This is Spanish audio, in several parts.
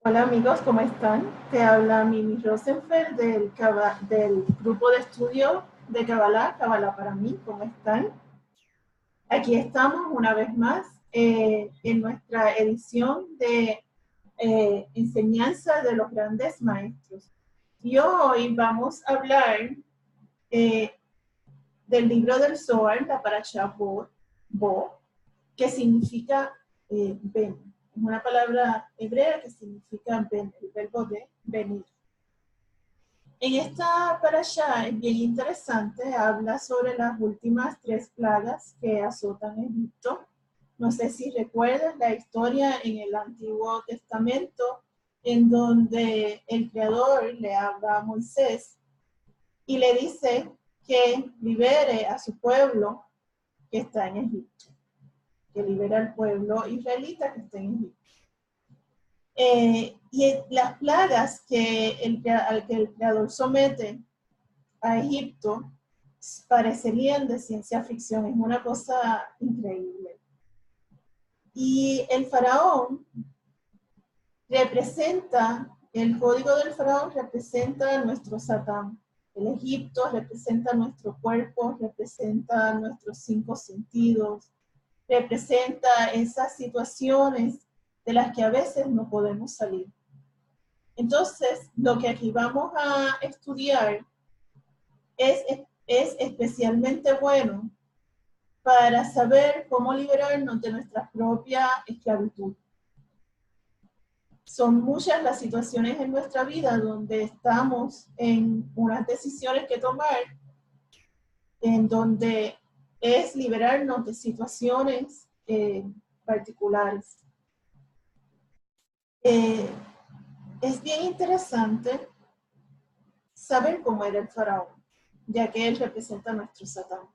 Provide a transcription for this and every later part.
Hola amigos, ¿cómo están? Te habla Mimi Rosenfeld del grupo de estudio de Kabbalah, Kabbalah para mí, ¿cómo están? Aquí estamos una vez más en nuestra edición de enseñanza de los grandes maestros. Y hoy vamos a hablar eh, del libro del Zohar, la Parashá Bo, que significa ven. Es una palabra hebrea que significa ven, el verbo de venir. En esta parashá es bien interesante, habla sobre las últimas 3 plagas que azotan Egipto. No sé si recuerdas la historia en el Antiguo Testamento, en donde el Creador le habla a Moisés y le dice que libere a su pueblo que está en Egipto, que libere al pueblo israelita que está en Egipto. Y las plagas al que el Creador somete a Egipto parecerían de ciencia ficción, es una cosa increíble. Y el faraón el código del faraón representa nuestro Satán. El Egipto representa nuestro cuerpo, representa nuestros 5 sentidos, representa esas situaciones de las que a veces no podemos salir. Entonces, lo que aquí vamos a estudiar es especialmente bueno para saber cómo liberarnos de nuestra propia esclavitud. Son muchas las situaciones en nuestra vida donde estamos en unas decisiones que tomar, en donde es liberarnos de situaciones particulares. Es bien interesante saber cómo era el faraón, ya que él representa a nuestro Satán.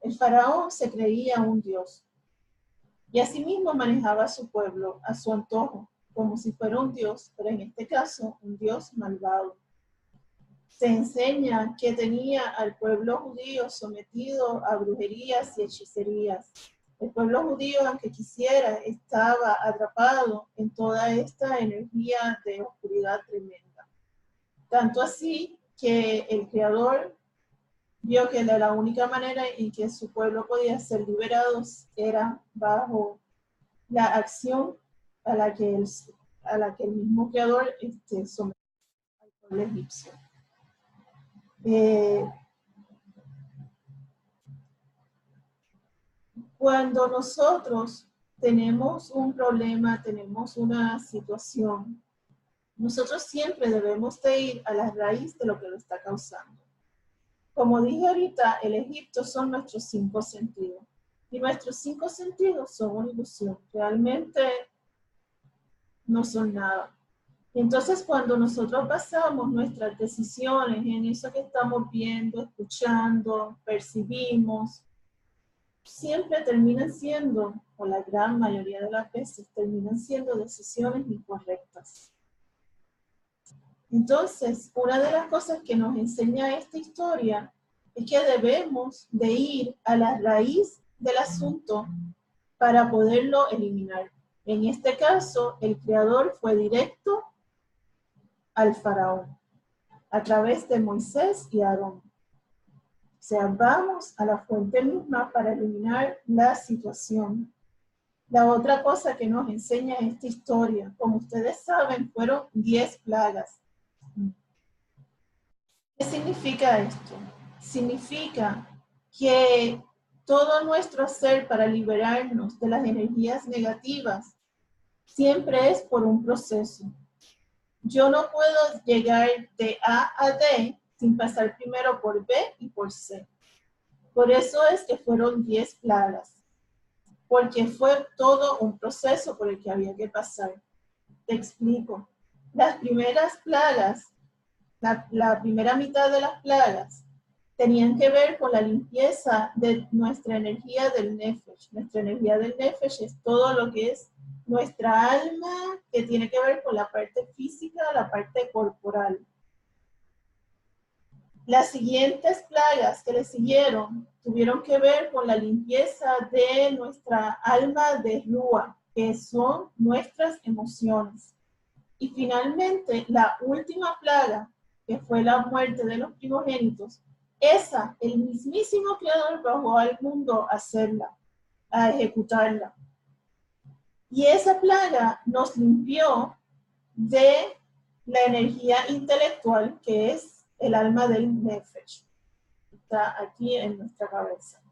El faraón se creía un dios y asimismo manejaba a su pueblo a su antojo, como si fuera un dios, pero en este caso un dios malvado. Se enseña que tenía al pueblo judío sometido a brujerías y hechicerías. El pueblo judío, aunque quisiera, estaba atrapado en toda esta energía de oscuridad tremenda. Tanto así que el Creador vio que la única manera en que su pueblo podía ser liberado era bajo la acción a la que el mismo Creador sometió al pueblo egipcio. Cuando nosotros tenemos un problema, tenemos una situación, nosotros siempre debemos de ir a la raíz de lo que lo está causando. Como dije ahorita, el Egipto son nuestros 5 sentidos. Y nuestros 5 sentidos son una ilusión. Realmente no son nada. Y entonces cuando nosotros basamos nuestras decisiones en eso que estamos viendo, escuchando, percibimos, siempre terminan siendo, o la gran mayoría de las veces, terminan siendo decisiones incorrectas. Entonces, una de las cosas que nos enseña esta historia es que debemos de ir a la raíz del asunto para poderlo eliminar. En este caso, el creador fue directo al faraón a través de Moisés y Aarón. O sea, vamos a la fuente misma para eliminar la situación. La otra cosa que nos enseña esta historia, como ustedes saben, fueron 10 plagas. ¿Qué significa esto? Significa que todo nuestro hacer para liberarnos de las energías negativas siempre es por un proceso. Yo no puedo llegar de A a D sin pasar primero por B y por C. Por eso es que fueron 10 plagas, porque fue todo un proceso por el que había que pasar. Te explico. Las primeras plagas, la primera mitad de las plagas, tenían que ver con la limpieza de nuestra energía del Nefesh. Nuestra energía del Nefesh es todo lo que es nuestra alma, que tiene que ver con la parte física, la parte corporal. Las siguientes plagas que le siguieron tuvieron que ver con la limpieza de nuestra alma de Rúa, que son nuestras emociones. Y finalmente, la última plaga, que fue la muerte de los primogénitos, esa, el mismísimo Creador bajó al mundo a hacerla, a ejecutarla. Y esa plaga nos limpió de la energía intelectual, que es el alma del Nefesh. Está aquí en nuestra cabeza.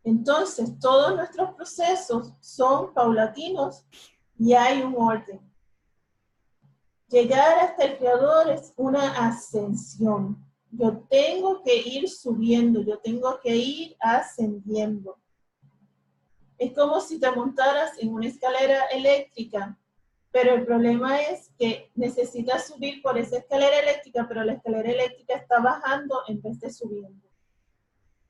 Entonces, todos nuestros procesos son paulatinos y hay un orden. Llegar hasta el Creador es una ascensión. Yo tengo que ir subiendo, yo tengo que ir ascendiendo. Es como si te montaras en una escalera eléctrica, pero el problema es que necesitas subir por esa escalera eléctrica, pero la escalera eléctrica está bajando en vez de subiendo.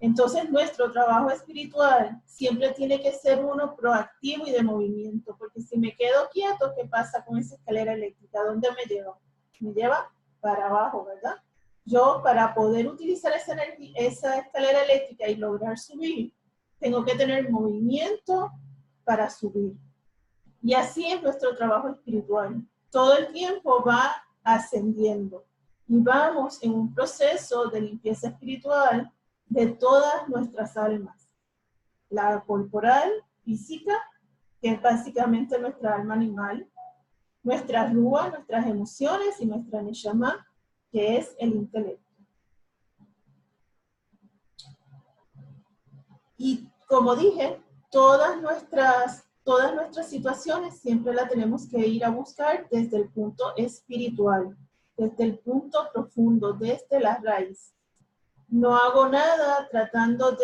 Entonces, nuestro trabajo espiritual siempre tiene que ser uno proactivo y de movimiento, porque si me quedo quieto, ¿qué pasa con esa escalera eléctrica? ¿Dónde me lleva? Me lleva para abajo, ¿verdad? Yo, para poder utilizar esa escalera eléctrica y lograr subir, tengo que tener movimiento para subir. Y así es nuestro trabajo espiritual. Todo el tiempo va ascendiendo y vamos en un proceso de limpieza espiritual de todas nuestras almas. La corporal, física, que es básicamente nuestra alma animal, nuestra rúa, nuestras emociones y nuestra neshama, que es el intelecto. Y como dije, todas nuestras situaciones siempre las tenemos que ir a buscar desde el punto espiritual, desde el punto profundo, desde la raíz. No hago nada tratando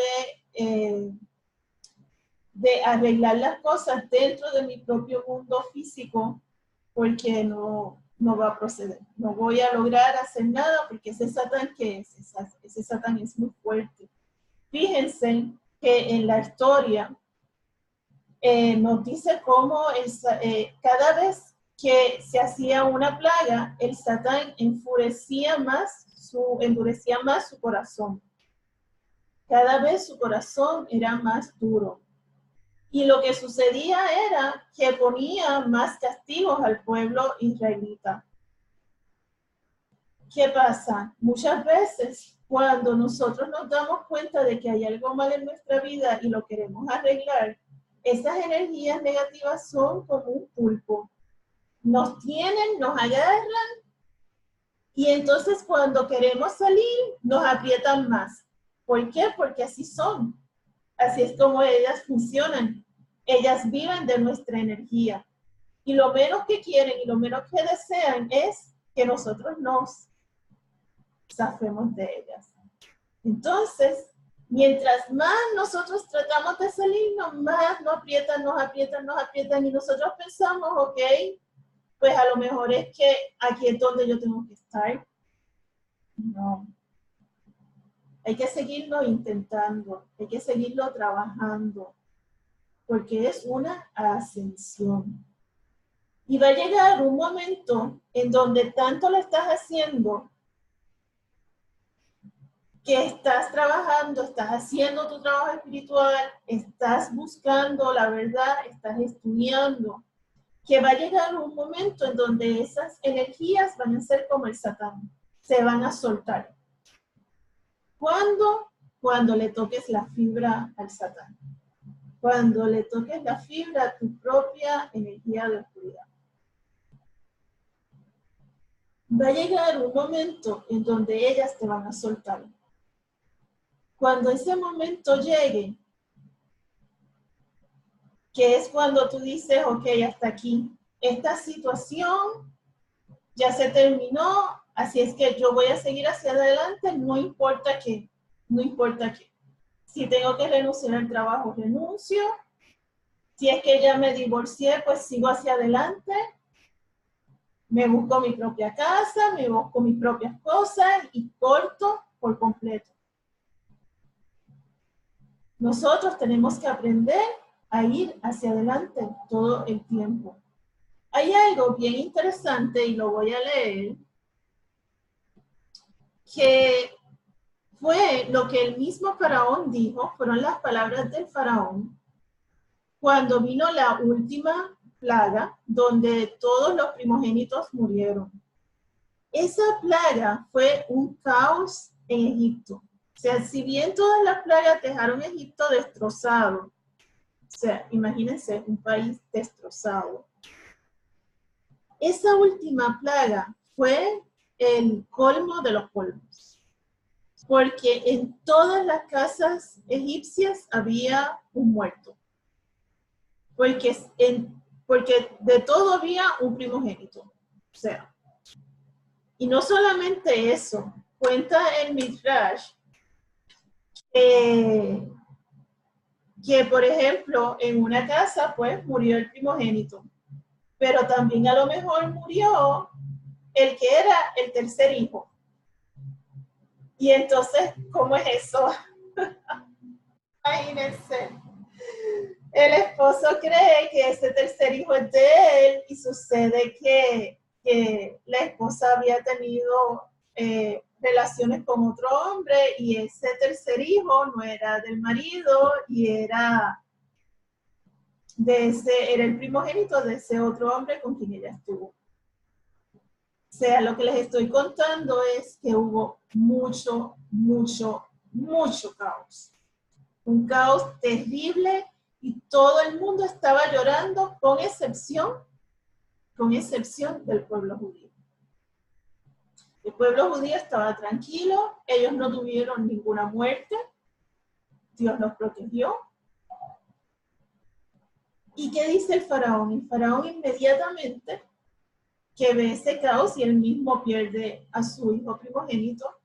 de arreglar las cosas dentro de mi propio mundo físico, porque no va a proceder. No voy a lograr hacer nada porque ese Satán, ¿qué es? Ese Satán es muy fuerte. Fíjense que en la historia nos dice cómo cada vez que se hacía una plaga, el Satán endurecía más su corazón. Cada vez su corazón era más duro. Y lo que sucedía era que ponía más castigos al pueblo israelita. ¿Qué pasa? Muchas veces, cuando nosotros nos damos cuenta de que hay algo mal en nuestra vida y lo queremos arreglar, esas energías negativas son como un pulpo. Nos tienen, nos agarran, y entonces cuando queremos salir, nos aprietan más. ¿Por qué? Porque así son. Así es como ellas funcionan. Ellas viven de nuestra energía. Y lo menos que quieren y lo menos que desean es que nosotros nos zafemos de ellas. Entonces, mientras más nosotros tratamos de salirnos, más nos aprietan y nosotros pensamos, ok, pues a lo mejor es que aquí es donde yo tengo que estar. No. Hay que seguirlo intentando, hay que seguirlo trabajando, porque es una ascensión. Y va a llegar un momento en donde tanto lo estás haciendo, que estás trabajando, estás haciendo tu trabajo espiritual, estás buscando la verdad, estás estudiando, que va a llegar un momento en donde esas energías van a ser como el Satán, se van a soltar. ¿Cuándo? Cuando le toques la fibra al Satán. Cuando le toques la fibra a tu propia energía de oscuridad. Va a llegar un momento en donde ellas te van a soltar. Cuando ese momento llegue, que es cuando tú dices, ok, hasta aquí, esta situación ya se terminó, así es que yo voy a seguir hacia adelante, no importa qué, no importa qué. Si tengo que renunciar al trabajo, renuncio. Si es que ya me divorcié, pues sigo hacia adelante. Me busco mi propia casa, me busco mis propias cosas y corto por completo. Nosotros tenemos que aprender a ir hacia adelante todo el tiempo. Hay algo bien interesante y lo voy a leer, que fue lo que el mismo faraón dijo, fueron las palabras del faraón, cuando vino la última plaga donde todos los primogénitos murieron. Esa plaga fue un caos en Egipto. O sea, si bien todas las plagas dejaron Egipto destrozado, o sea, imagínense un país destrozado. Esa última plaga fue el colmo de los colmos, porque en todas las casas egipcias había un muerto, porque de todo había un primogénito. O sea, y no solamente eso, cuenta el Midrash que, por ejemplo, en una casa, pues, murió el primogénito, pero también a lo mejor murió el que era el tercer hijo. Y entonces, ¿cómo es eso? Imagínense. El esposo cree que ese tercer hijo es de él y sucede que la esposa había tenido relaciones con otro hombre y ese tercer hijo no era del marido y era el primogénito de ese otro hombre con quien ella estuvo. O sea, lo que les estoy contando es que hubo mucho caos. Un caos terrible y todo el mundo estaba llorando con excepción del pueblo judío. El pueblo judío estaba tranquilo, ellos no tuvieron ninguna muerte, Dios los protegió. ¿Y qué dice el faraón? El faraón inmediatamente que ve ese caos y él mismo pierde a su hijo primogénito,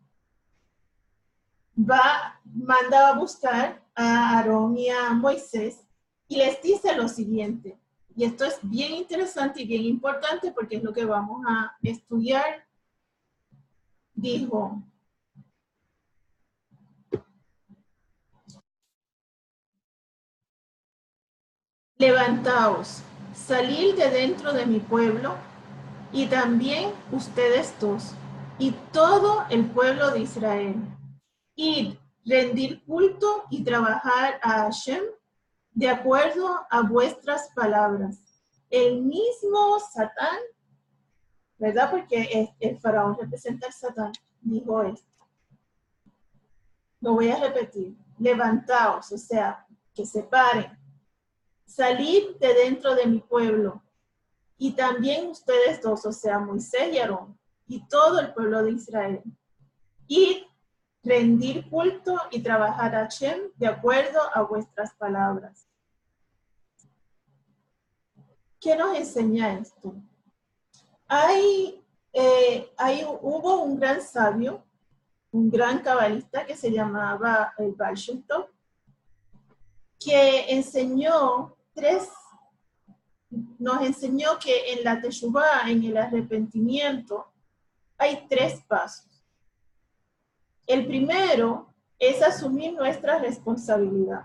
manda a buscar a Aarón y a Moisés y les dice lo siguiente. Y esto es bien interesante y bien importante porque es lo que vamos a estudiar. Dijo, levantaos, salid de dentro de mi pueblo y también ustedes dos y todo el pueblo de Israel. Id, rendir culto y trabajar a Hashem de acuerdo a vuestras palabras. El mismo Satán, ¿verdad? Porque el faraón representa al Satán, dijo esto. Lo voy a repetir. Levantaos, o sea, que se paren. Salid de dentro de mi pueblo. Y también ustedes dos, o sea, Moisés y Aarón, y todo el pueblo de Israel. Y rendir culto y trabajar a Hashem de acuerdo a vuestras palabras. ¿Qué nos enseña esto? Hubo un gran sabio, un gran cabalista que se llamaba el Baal Shem Tov, que nos enseñó que en la Teshuvá, en el arrepentimiento, hay 3 pasos. El primero es asumir nuestra responsabilidad.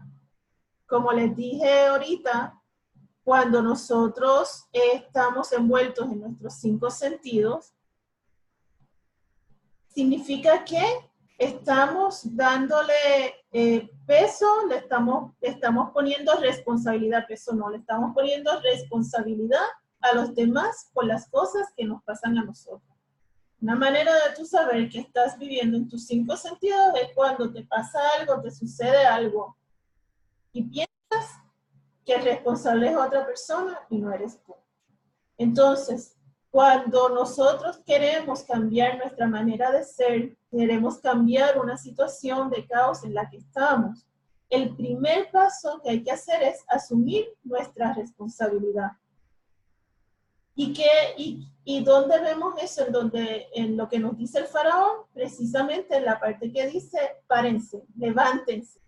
Como les dije ahorita, cuando nosotros estamos envueltos en nuestros 5 sentidos, significa que estamos dándole peso, le estamos poniendo responsabilidad, peso no, le estamos poniendo responsabilidad a los demás por las cosas que nos pasan a nosotros. Una manera de tú saber que estás viviendo en tus 5 sentidos es cuando te pasa algo, te sucede algo y piensas que el responsable es otra persona y no eres tú. Entonces, cuando nosotros queremos cambiar nuestra manera de ser, queremos cambiar una situación de caos en la que estamos, el primer paso que hay que hacer es asumir nuestra responsabilidad. ¿Y dónde vemos eso? En lo que nos dice el faraón, precisamente en la parte que dice, párense, levántense.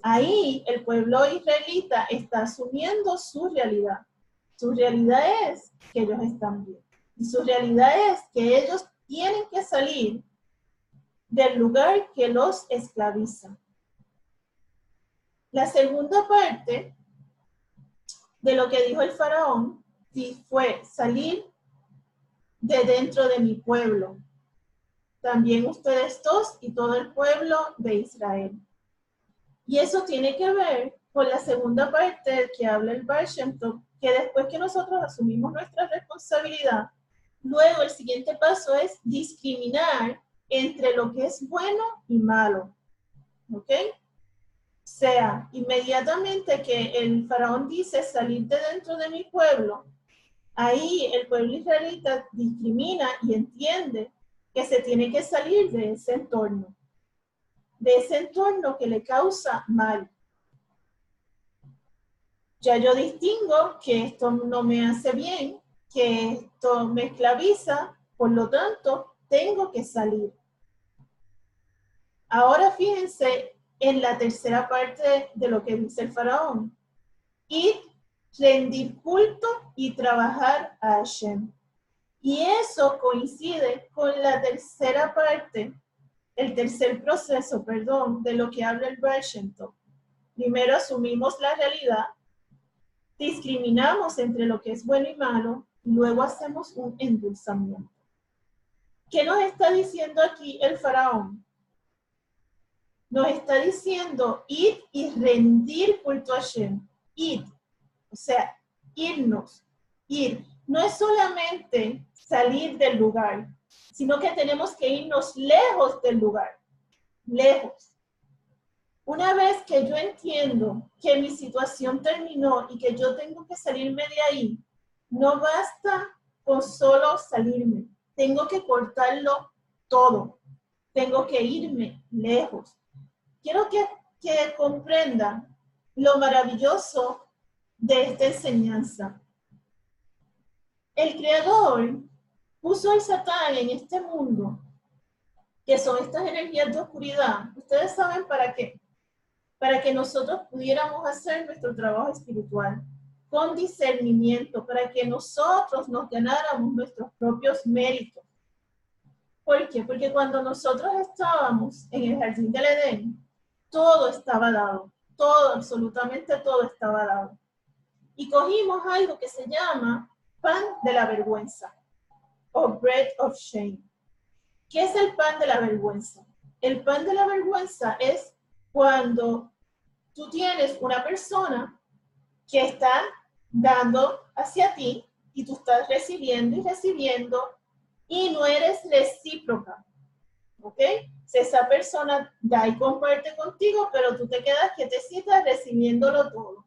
Ahí el pueblo israelita está asumiendo su realidad. Su realidad es que ellos están bien. Y su realidad es que ellos tienen que salir del lugar que los esclaviza. La segunda parte de lo que dijo el faraón fue salir de dentro de mi pueblo. También ustedes dos y todo el pueblo de Israel. Y eso tiene que ver con la segunda parte que habla el Baal Shem Tov, que después que nosotros asumimos nuestra responsabilidad, luego el siguiente paso es discriminar entre lo que es bueno y malo. ¿Ok? O sea, inmediatamente que el faraón dice salir de dentro de mi pueblo, ahí el pueblo israelita discrimina y entiende que se tiene que salir de ese entorno que le causa mal. Ya yo distingo que esto no me hace bien, que esto me esclaviza, por lo tanto, tengo que salir. Ahora fíjense en la tercera parte de lo que dice el faraón. Ir, rendir culto y trabajar a Hashem. Y eso coincide con la tercera parte, el tercer proceso, perdón, de lo que habla el Baal Shem Tov. Primero asumimos la realidad, discriminamos entre lo que es bueno y malo, y luego hacemos un endulzamiento. ¿Qué nos está diciendo aquí el faraón? Nos está diciendo ir y rendir culto a Hashem. Ir, o sea, irnos, ir. No es solamente salir del lugar, sino que tenemos que irnos lejos del lugar, lejos. Una vez que yo entiendo que mi situación terminó y que yo tengo que salirme de ahí, no basta con solo salirme, tengo que cortarlo todo, tengo que irme lejos. Quiero que comprendan lo maravilloso de esta enseñanza. El Creador puso al Satán en este mundo, que son estas energías de oscuridad. Ustedes saben para qué. Para que nosotros pudiéramos hacer nuestro trabajo espiritual con discernimiento, para que nosotros nos ganáramos nuestros propios méritos. ¿Por qué? Porque cuando nosotros estábamos en el jardín del Edén, todo estaba dado, todo, absolutamente todo estaba dado. Y cogimos algo que se llama pan de la vergüenza, o bread of shame. ¿Qué es el pan de la vergüenza? El pan de la vergüenza es cuando tú tienes una persona que está dando hacia ti y tú estás recibiendo y recibiendo y no eres recíproca, ¿ok? Si esa persona da y comparte contigo, pero tú te quedas quietecita recibiéndolo todo,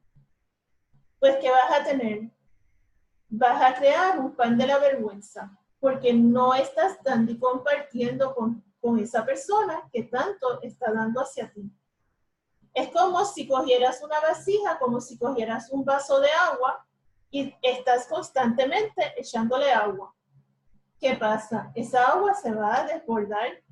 pues ¿qué vas a tener? Vas a crear un pan de la vergüenza, porque no estás dando y compartiendo con esa persona que tanto está dando hacia ti. Es como si cogieras una vasija, como si cogieras un vaso de agua y estás constantemente echándole agua. ¿Qué pasa? Esa agua se va a desbordar.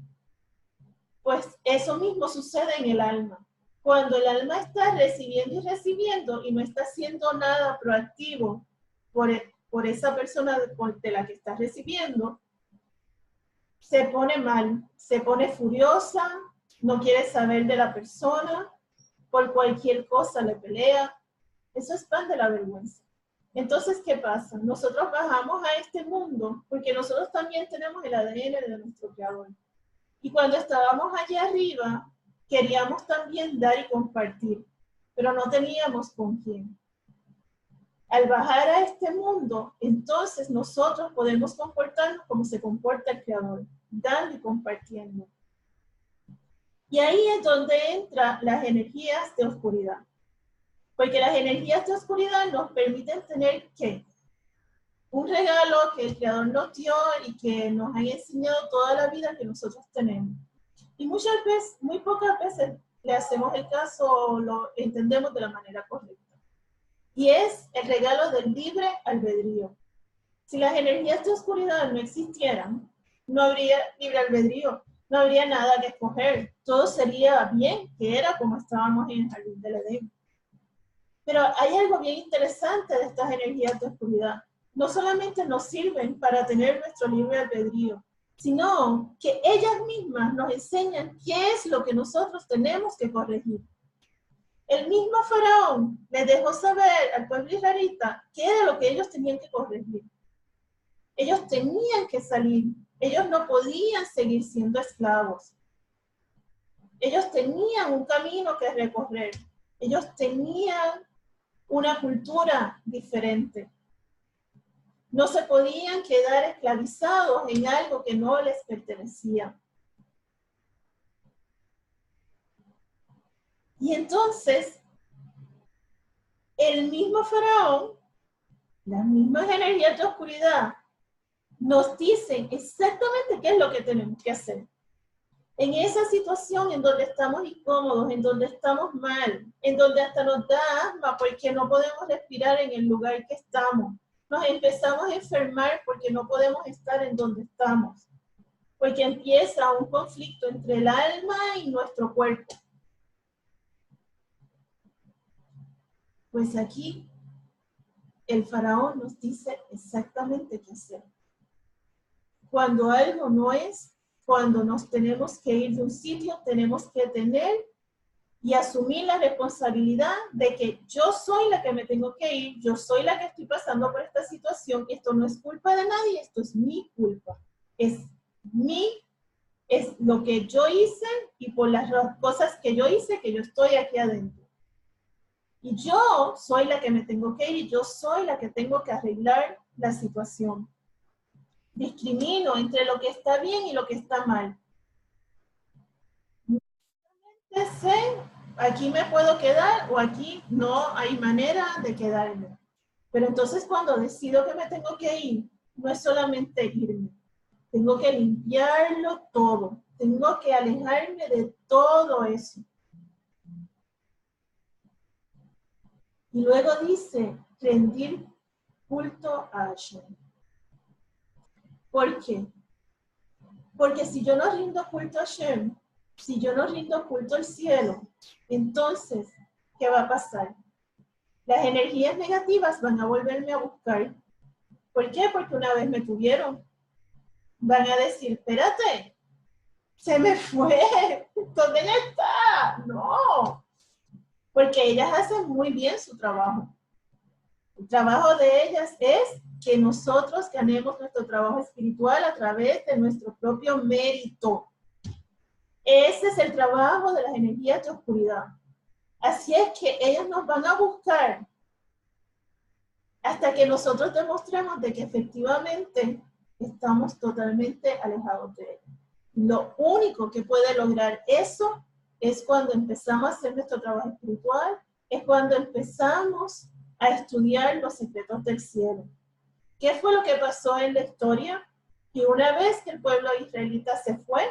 Pues eso mismo sucede en el alma. Cuando el alma está recibiendo y recibiendo y no está haciendo nada proactivo por esa persona de la que está recibiendo, se pone mal, se pone furiosa, no quiere saber de la persona, por cualquier cosa le pelea. Eso es pan de la vergüenza. Entonces, ¿qué pasa? Nosotros bajamos a este mundo porque nosotros también tenemos el ADN de nuestro Creador. Y cuando estábamos allá arriba, queríamos también dar y compartir, pero no teníamos con quién. Al bajar a este mundo, entonces nosotros podemos comportarnos como se comporta el Creador, dando y compartiendo. Y ahí es donde entran las energías de oscuridad. Porque las energías de oscuridad nos permiten tener, ¿qué? Un regalo que el Creador nos dio y que nos ha enseñado toda la vida que nosotros tenemos. Y muchas veces, muy pocas veces, le hacemos el caso o lo entendemos de la manera correcta. Y es el regalo del libre albedrío. Si las energías de oscuridad no existieran, no habría libre albedrío, no habría nada que escoger. Todo sería bien, que era como estábamos en el jardín del Edén. Pero hay algo bien interesante de estas energías de oscuridad. No solamente nos sirven para tener nuestro libre albedrío, sino que ellas mismas nos enseñan qué es lo que nosotros tenemos que corregir. El mismo faraón les dejó saber al pueblo israelita qué era lo que ellos tenían que corregir. Ellos tenían que salir. Ellos no podían seguir siendo esclavos. Ellos tenían un camino que recorrer. Ellos tenían una cultura diferente. No se podían quedar esclavizados en algo que no les pertenecía. Y entonces, el mismo faraón, las mismas energías de oscuridad, nos dicen exactamente qué es lo que tenemos que hacer. En esa situación en donde estamos incómodos, en donde estamos mal, en donde hasta nos da asma porque no podemos respirar en el lugar que estamos. Nos empezamos a enfermar porque no podemos estar en donde estamos. Porque empieza un conflicto entre el alma y nuestro cuerpo. Pues aquí el faraón nos dice exactamente qué hacer. Cuando algo no es, cuando nos tenemos que ir de un sitio, tenemos que tener y asumir la responsabilidad de que yo soy la que me tengo que ir, yo soy la que estoy pasando por esta situación, esto no es culpa de nadie, esto es mi culpa, es lo que yo hice y por las cosas que yo hice que yo estoy aquí adentro. Y yo soy la que me tengo que ir, yo soy la que tengo que arreglar la situación. Discrimino entre lo que está bien y lo que está mal. Sé, aquí me puedo quedar o aquí no hay manera de quedarme. Pero entonces cuando decido que me tengo que ir, no es solamente irme. Tengo que limpiarlo todo. Tengo que alejarme de todo eso. Y luego dice, rendir culto a Hashem. ¿Por qué? Porque si yo no rindo culto a Hashem, si yo no rindo culto al cielo, entonces, ¿qué va a pasar? Las energías negativas van a volverme a buscar. ¿Por qué? Porque una vez me tuvieron. Van a decir, espérate, se me fue. ¿Dónde ella está? No. Porque ellas hacen muy bien su trabajo. El trabajo de ellas es que nosotros ganemos nuestro trabajo espiritual a través de nuestro propio mérito. Ese es el trabajo de las energías de oscuridad. Así es que ellas nos van a buscar hasta que nosotros demostremos de que efectivamente estamos totalmente alejados de él. Lo único que puede lograr eso es cuando empezamos a hacer nuestro trabajo espiritual, es cuando empezamos a estudiar los secretos del cielo. ¿Qué fue lo que pasó en la historia? Y una vez que el pueblo israelita se fue,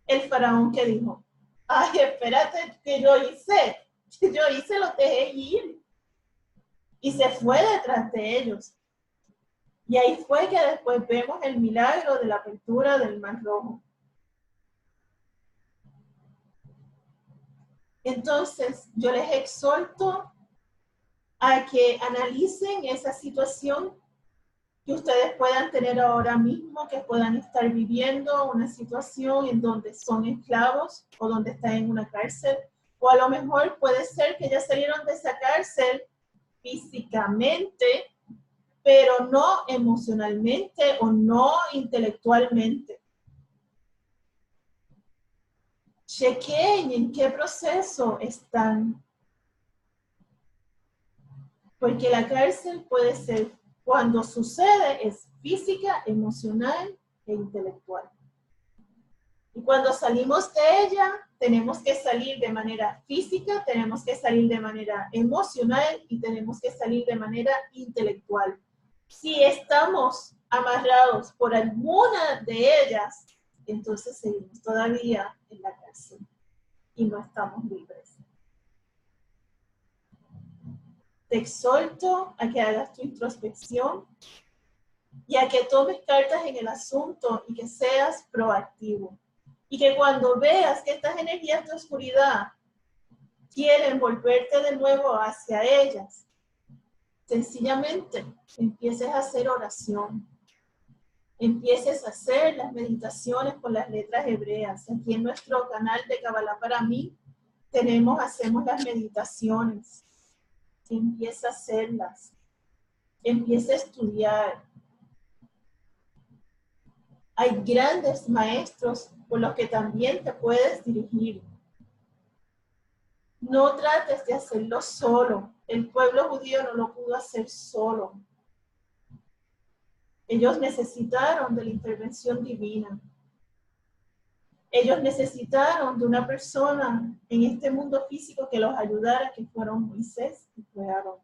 el faraón que dijo, ay, espérate, que yo los dejé ir. Y se fue detrás de ellos. Y ahí fue que después vemos el milagro de la apertura del Mar Rojo. Entonces, yo les exhorto a que analicen esa situación que ustedes puedan tener ahora mismo, que puedan estar viviendo una situación en donde son esclavos o donde están en una cárcel, o a lo mejor puede ser que ya salieron de esa cárcel físicamente, pero no emocionalmente o no intelectualmente. Chequen en qué proceso están. Porque la cárcel puede ser, cuando sucede, es física, emocional e intelectual. Y cuando salimos de ella, tenemos que salir de manera física, tenemos que salir de manera emocional y tenemos que salir de manera intelectual. Si estamos amarrados por alguna de ellas, entonces seguimos todavía en la cárcel y no estamos libres. Te exhorto a que hagas tu introspección y a que tomes cartas en el asunto y que seas proactivo. Y que cuando veas que estas energías de oscuridad quieren volverte de nuevo hacia ellas, sencillamente empieces a hacer oración. Empieces a hacer las meditaciones con las letras hebreas. Aquí en nuestro canal de Kabbalah para mí hacemos las meditaciones. Empieza a hacerlas. Empieza a estudiar. Hay grandes maestros por los que también te puedes dirigir. No trates de hacerlo solo. El pueblo judío no lo pudo hacer solo. Ellos necesitaron de la intervención divina. Ellos necesitaron de una persona en este mundo físico que los ayudara, que fueron Moisés y fue Aarón.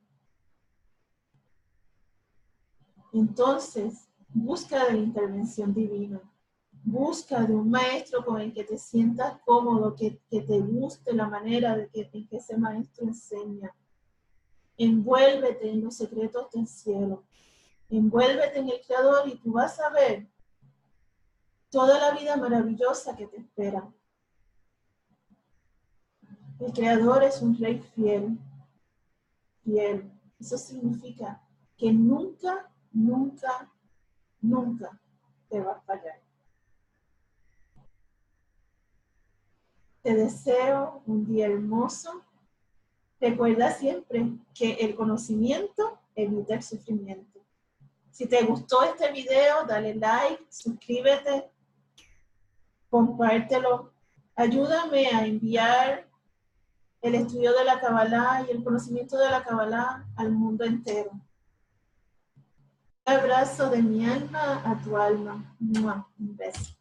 Entonces, busca de la intervención divina. Busca de un maestro con el que te sientas cómodo, que te guste la manera en que ese maestro enseña. Envuélvete en los secretos del cielo. Envuélvete en el Creador y tú vas a ver toda la vida maravillosa que te espera. El Creador es un Rey fiel. Fiel. Eso significa que nunca, nunca, nunca te va a fallar. Te deseo un día hermoso. Recuerda siempre que el conocimiento evita el sufrimiento. Si te gustó este video, dale like, suscríbete, compártelo. Ayúdame a enviar el estudio de la Kabbalah y el conocimiento de la Kabbalah al mundo entero. Un abrazo de mi alma a tu alma. Un beso.